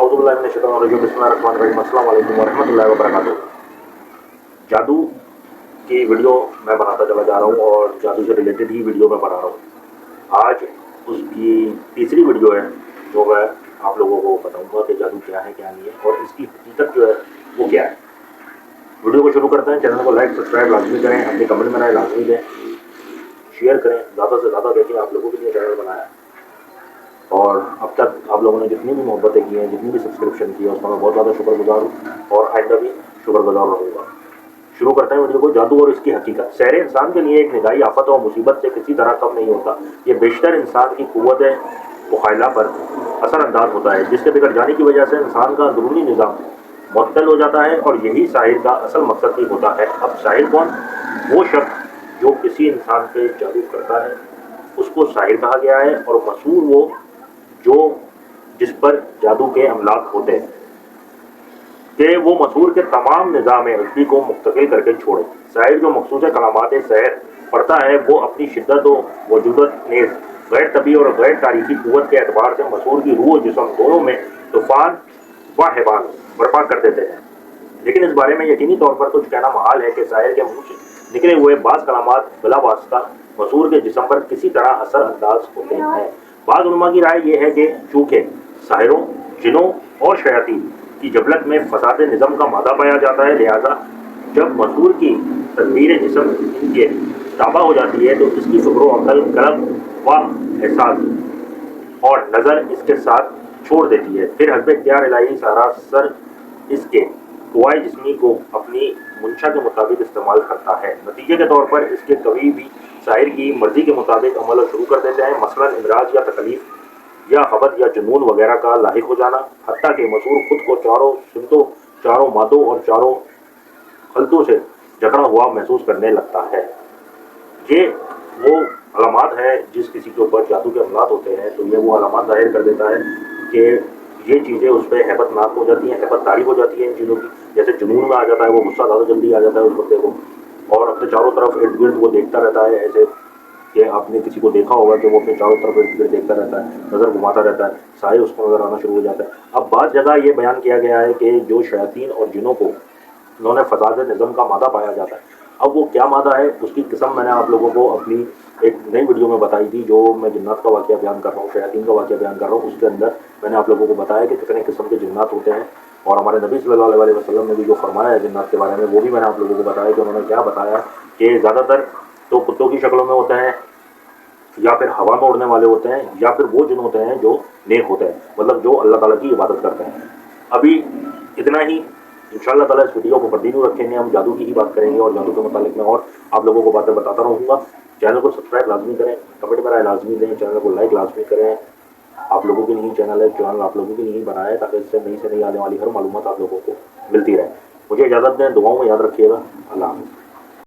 अस्सलाम वालेकुम वरहमतुल्लाहि वबरकातुहू। जादू की वीडियो मैं बनाता चला जा रहा हूँ और जादू से रिलेटेड ही वीडियो मैं बना रहा हूँ। आज उसकी तीसरी वीडियो है जो मैं आप लोगों को बताऊंगा कि जादू क्या है क्या नहीं है और इसकी हकीकत जो है वो क्या है। वीडियो को शुरू करते हैं। चैनल को लाइक सब्सक्राइब लाजमी करें, अपने कमेंट में राय लाजमी दें, शेयर करें, ज़्यादा से ज़्यादा देखें। आप लोगों के लिए चैनल बनाया और अब तक आप लोगों ने जितनी भी मोहब्बतें की हैं, जितनी भी सब्सक्रिप्शन की है, उसका मैं बहुत ज़्यादा शुक्रगुजार हूँ और आइंदा भी शुक्रगुजार रहूँगा। शुरू करते हैं वीडियो को। जादू और इसकी हकीकत। सहर इंसान के लिए एक निगाही आफत और मुसीबत से किसी तरह कम नहीं होता। ये बेशतर इंसान की कुव्वत मुखाइला पर असरअंदाज होता है, जिसके बिगड़ जाने की वजह से इंसान का अंदरूनी निज़ाम मुअत्तल हो जाता है और यही साहिर का असल मकसद भी होता है। अब साहिर कौन? वो शख्स जो किसी इंसान पे जादू करता है उसको साहिर कहा गया है, और मसूर वो जो जिस पर जादू के अमलाक होते हैं कि वो मसूर के तमाम निज़ाम अजली को मुस्तकिल करके छोड़े। साहिर जो मखसूस कलामात सहर पढ़ता है वो अपनी शिद्दत व वजूदत नेज़ गैर तबी और गैर तारीखी कुव्वत के एतबार से मसूर की रूह जिस्म दोनों में तूफान व हैवान बर्पा कर देते हैं। लेकिन इस बारे में यकीनी तौर पर कुछ कहना महाल है कि साहिर के मुंह से निकले हुए बाज़ कलामात बिला वास्ता मसूर के जिस्म पर किसी तरह असर अंदाज होते हैं। बाद उलमा की राय यह है कि चूँकि साहिरों, जिनों और शयातीन की जबलत में फसाद निज़म का मादा पाया जाता है, लिहाजा जब मसूर की तदबीर जिस्म इनके ताबा हो जाती है तो इसकी फ़िक्र अक़ल, कलम व एहसास और नज़र इसके साथ छोड़ देती है। फिर हस्ब इख्तियार इलाही सारा सर इसके कुवाए जिस्मी को अपनी मंशा के मुताबिक इस्तेमाल करता है। नतीजे के तौर पर इसके कभी भी साहिर की मर्जी के मुताबिक अमल शुरू कर देते हैं, मसलन इमराज या तकलीफ या खबत या जुनून वगैरह का लाहिक हो जाना, हत्ता कि मसूर खुद को चारों सिमतों, चारों मादों और चारों खलतों से जकड़ा हुआ महसूस करने लगता है। ये वो अलामात है जिस किसी के ऊपर जादू के अमलात होते हैं तो ये वो अलामात जाहिर कर देता है कि ये चीज़ें उस पर हैबतनाक हो जाती हैं, हैबत तारी हो जाती है इन चीज़ों की। जैसे जुनून में आ जाता है, वो गुस्सा ज़्यादा जल्दी आ जाता है उस बंदे को, और अपने चारों तरफ इर्द गिर्द वो देखता रहता है, ऐसे कि आपने किसी को देखा होगा कि वो अपने चारों तरफ इर्द गिर्द देखता रहता है, नज़र घुमाता रहता है, साए उसको नज़र आना शुरू हो जाता है। अब बात जगह ये बयान किया गया है कि जो शयातीन और जिनों को उन्होंने फसाद निज़म का मादा पाया जाता है। अब वो क्या मादा है उसकी किस्म मैंने आप लोगों को अपनी एक नई वीडियो में बताई थी, जो मैं जिन्नात का वाक़या बयान कर रहा हूँ, शयातीन का वाक़या बयान कर रहा हूँ। उसके अंदर मैंने आप लोगों को बताया कि कितने किस्म के जिन्नात होते हैं, और हमारे नबी सल्लल्लाहु अलैहि वसल्लम ने भी जो फरमाया है जिन्नात के बारे में वो भी मैंने आप लोगों को बताया कि उन्होंने क्या बताया कि ज़्यादातर तो कुत्तों की शक्लों में होते हैं, या फिर हवा में उड़ने वाले होते हैं, या फिर वो जिन होते हैं जो नेक होते हैं, मतलब जो अल्लाह ताला की इबादत करते हैं। अभी इतना ही। इंशाअल्लाह ताला इस वीडियो को कंटिन्यू रखेंगे, हम जादू की ही बात करेंगे और जादू के मुतालिक में और आप लोगों को बातें बताता रहूँगा। चैनल को सब्सक्राइब लाजमी करें, कमेंट में राय लाजमी दें, चैनल को लाइक लाजमी करें। आप लोगों के लिए ही चैनल है, चैनल आप लोगों के लिए ही बनाया है ताकि इससे नई से नई आने वाली हर मालूमात आप लोगों को मिलती रहे। मुझे इजाज़त दें, दुआओं में याद रखिएगा। अल्लाह हाफ़िज़।